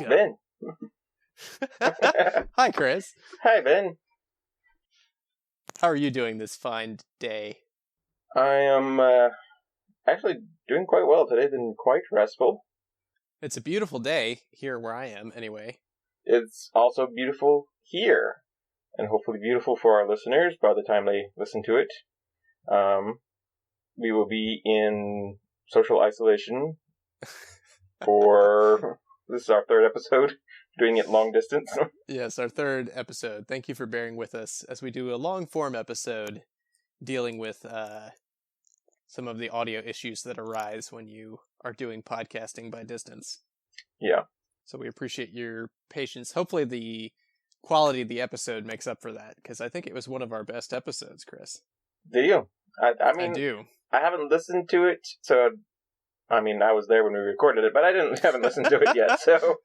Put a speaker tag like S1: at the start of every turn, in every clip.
S1: go.
S2: Ben.
S1: Hi, Chris.
S2: Hi, Ben.
S1: How are you doing this fine day?
S2: I am actually doing quite well today. Been quite restful.
S1: It's a beautiful day here where I am, anyway.
S2: It's also beautiful here, and hopefully beautiful for our listeners by the time they listen to it. We will be in social isolation for... This is our third episode, doing it long distance.
S1: Yes, our third episode. Thank you for bearing with us as we do a long-form episode dealing with some of the audio issues that arise when you are doing podcasting by distance.
S2: Yeah.
S1: So we appreciate your patience. Hopefully the quality of the episode makes up for that, because I think it was one of our best episodes, Chris.
S2: Did you? I mean,
S1: I do.
S2: I haven't listened to it, so... I mean, I was there when we recorded it, but I haven't listened to it yet, so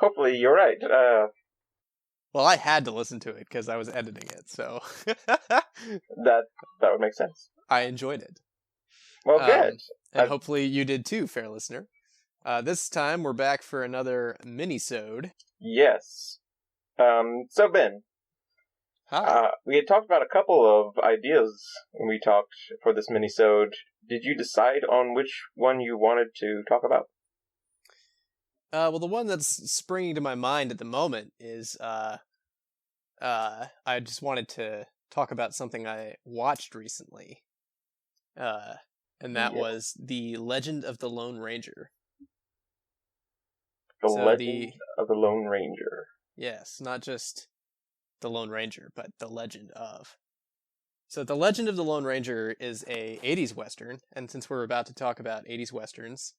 S2: hopefully you're right.
S1: Well, I had to listen to it because I was editing it, so...
S2: That would make sense.
S1: I enjoyed it.
S2: Well, good.
S1: And hopefully you did too, fair listener. This time we're back for another mini-sode.
S2: Yes. So, Ben,
S1: Hi.
S2: we had talked about a couple of ideas when we talked for this mini-sode. Did you decide on which one you wanted to talk about?
S1: Well, the one that's springing to my mind at the moment is, I just wanted to talk about something I watched recently. And that was The Legend of the Lone Ranger.
S2: The Legend of the Lone Ranger.
S1: Yes, not just The Lone Ranger, but The Legend of. So The Legend of the Lone Ranger is a 80s Western, and since we're about to talk about 80s Westerns,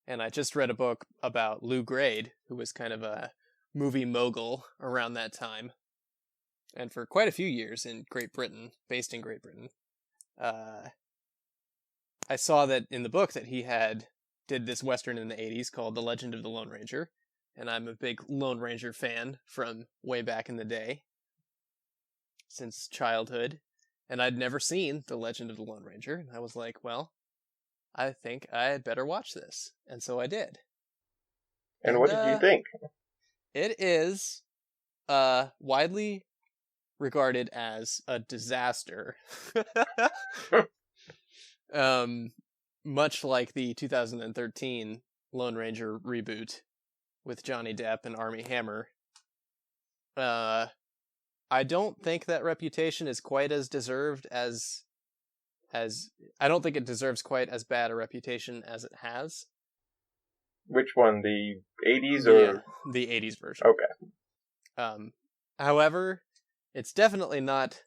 S1: and I just read a book about Lou Grade, who was kind of a movie mogul around that time, and for quite a few years in Great Britain, based in Great Britain, I saw that in the book that he did this Western in the 80s called The Legend of the Lone Ranger, and I'm a big Lone Ranger fan from way back in the day, since childhood. And I'd never seen The Legend of the Lone Ranger, and I was like, well, I think I had better watch this. And so I did.
S2: And what did you think?
S1: It is widely regarded as a disaster. Much like the 2013 Lone Ranger reboot with Johnny Depp and Armie Hammer. I don't think that reputation is quite as deserved as I don't think it deserves quite as bad a reputation as it has.
S2: Which one, the 80s or?
S1: Yeah, the 80s version.
S2: Okay.
S1: However, it's definitely not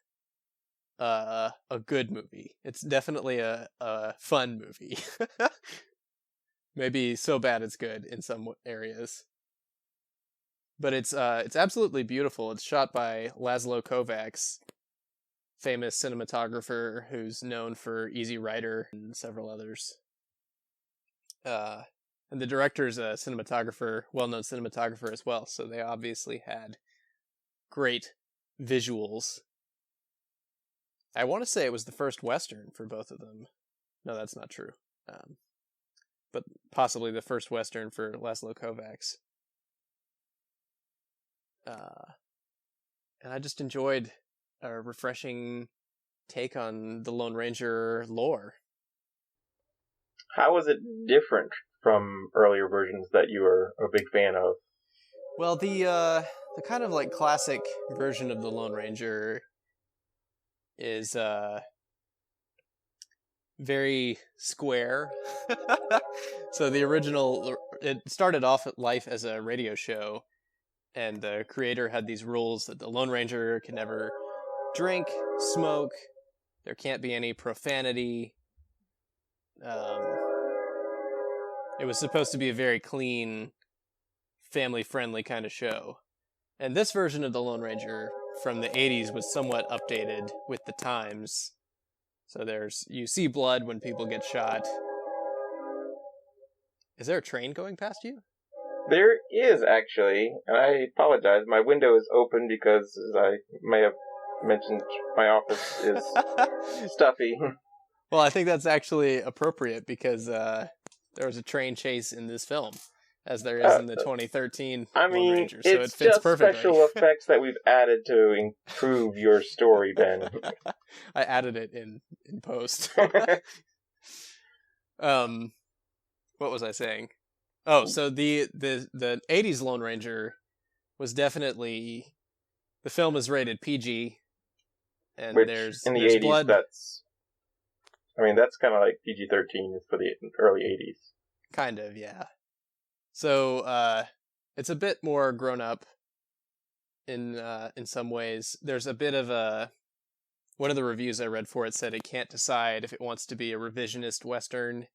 S1: a good movie. It's definitely a fun movie. Maybe so bad it's good in some areas. But it's absolutely beautiful. It's shot by Laszlo Kovacs, famous cinematographer who's known for Easy Rider and several others. And the director's a cinematographer, well-known cinematographer as well, so they obviously had great visuals. I want to say it was the first Western for both of them. No, that's not true. But possibly the first Western for Laszlo Kovacs. And I just enjoyed a refreshing take on the Lone Ranger lore.
S2: How was it different from earlier versions that you were a big fan of?
S1: Well, the kind of like classic version of the Lone Ranger is very square. So the original, it started off life as a radio show, and the creator had these rules that the Lone Ranger can never drink, smoke, there can't be any profanity. It was supposed to be a very clean, family-friendly kind of show. And this version of the Lone Ranger from the 80s was somewhat updated with the times. So you see blood when people get shot. Is there a train going past you?
S2: There is, actually. And I apologize. My window is open because, as I may have mentioned, my office is stuffy.
S1: Well, I think that's actually appropriate because there was a train chase in this film. as there is in the 2013
S2: I
S1: Lone
S2: mean,
S1: Ranger, so
S2: it's
S1: it fits
S2: just
S1: perfectly.
S2: special effects that we've added to improve your story, Ben.
S1: I added it in post. What was I saying? Oh, so the 80s Lone Ranger was definitely, the film is rated PG, and
S2: Which,
S1: there's
S2: in the 80s,
S1: blood.
S2: that's kind of like PG-13 for the early 80s.
S1: Kind of, yeah. So, it's a bit more grown up in some ways. There's a bit of one of the reviews I read for it said it can't decide if it wants to be a revisionist Western,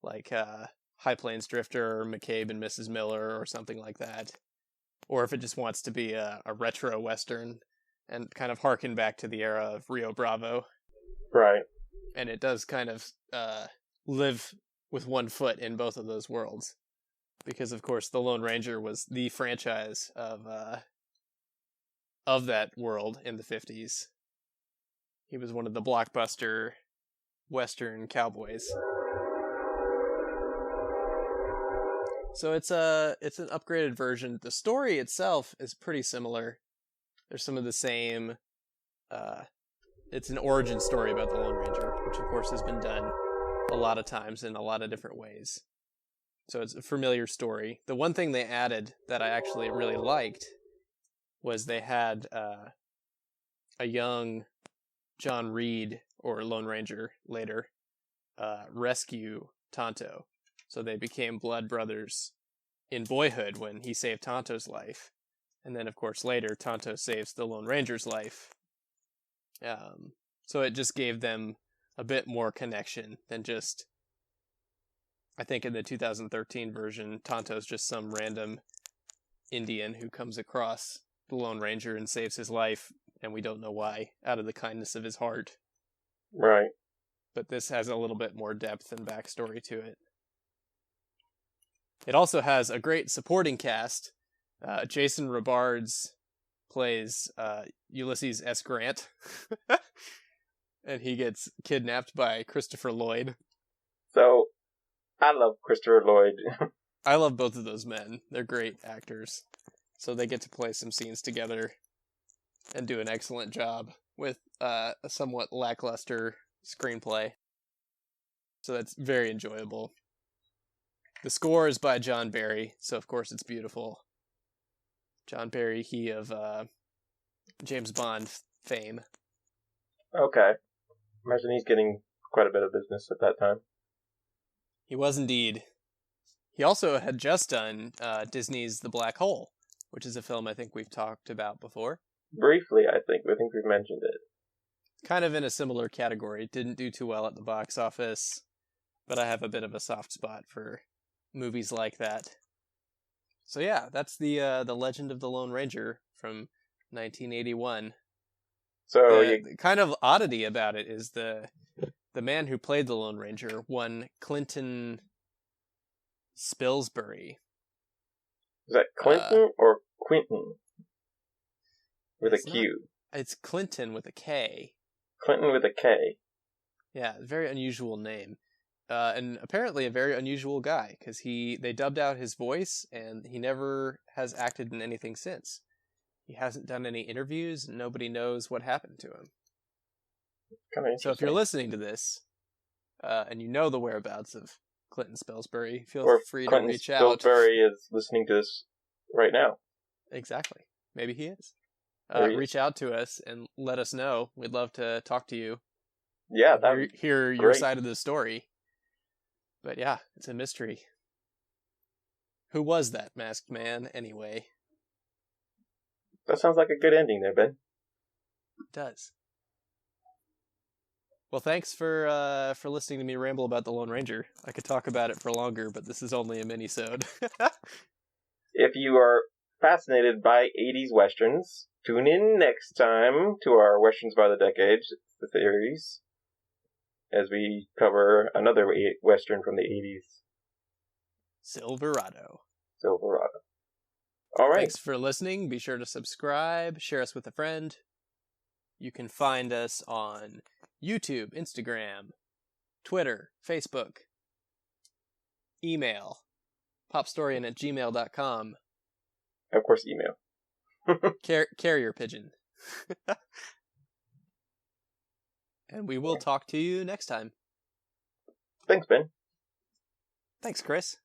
S1: like High Plains Drifter or McCabe and Mrs. Miller or something like that, or if it just wants to be a retro Western and kind of harken back to the era of Rio Bravo.
S2: Right.
S1: And it does kind of live with one foot in both of those worlds. Because, of course, the Lone Ranger was the franchise of that world in the 50s. He was one of the blockbuster Western cowboys. So it's an upgraded version. The story itself is pretty similar. There's some of the same. It's an origin story about the Lone Ranger, which of course has been done a lot of times in a lot of different ways. So it's a familiar story. The one thing they added that I actually really liked was they had a young John Reed, or Lone Ranger later, rescue Tonto. So they became blood brothers in boyhood when he saved Tonto's life. And then, of course, later, Tonto saves the Lone Ranger's life. So it just gave them a bit more connection than just... I think in the 2013 version, Tonto's just some random Indian who comes across the Lone Ranger and saves his life, and we don't know why, out of the kindness of his heart.
S2: Right.
S1: But this has a little bit more depth and backstory to it. It also has a great supporting cast. Jason Robards plays Ulysses S. Grant, and he gets kidnapped by Christopher Lloyd.
S2: So, I love Christopher Lloyd.
S1: I love both of those men. They're great actors. So they get to play some scenes together and do an excellent job with a somewhat lackluster screenplay. So that's very enjoyable. The score is by John Barry, so of course it's beautiful. John Barry, he of James Bond fame.
S2: Okay. Imagine he's getting quite a bit of business at that time.
S1: He was indeed. He also had just done Disney's The Black Hole, which is a film I think we've talked about before.
S2: Briefly, I think we've mentioned it.
S1: Kind of in a similar category. Didn't do too well at the box office, but I have a bit of a soft spot for movies like that. So yeah, that's the Legend of the Lone Ranger from 1981.
S2: So
S1: the kind of oddity about it is the man who played the Lone Ranger won Klinton Spillsbury.
S2: Is that Klinton or Quentin? With a Q.
S1: It's Klinton with a K.
S2: Klinton with a K.
S1: Yeah, very unusual name. And apparently a very unusual guy, because they dubbed out his voice, and he never has acted in anything since. He hasn't done any interviews, and nobody knows what happened to him.
S2: Kind of interesting.
S1: So if you're listening to this, and you know the whereabouts of Klinton Spillsbury, feel free to reach out.
S2: Or Spillsbury is listening to this right now.
S1: Exactly. Maybe he is. Reach out to us and let us know. We'd love to talk to you.
S2: Yeah, that
S1: hear your side of the story. But yeah, it's a mystery. Who was that masked man, anyway?
S2: That sounds like a good ending there, Ben.
S1: It does. Well, thanks for listening to me ramble about the Lone Ranger. I could talk about it for longer, but this is only a mini-sode.
S2: If you are fascinated by 80s westerns, tune in next time to our Westerns by the Decades, the series, as we cover another western from the 80s.
S1: Silverado.
S2: All right.
S1: Thanks for listening. Be sure to subscribe, share us with a friend. You can find us on YouTube, Instagram, Twitter, Facebook, email, popstorian@gmail.com.
S2: Of course, email.
S1: Carrier pigeon. And we will talk to you next time.
S2: Thanks, Ben.
S1: Thanks, Chris.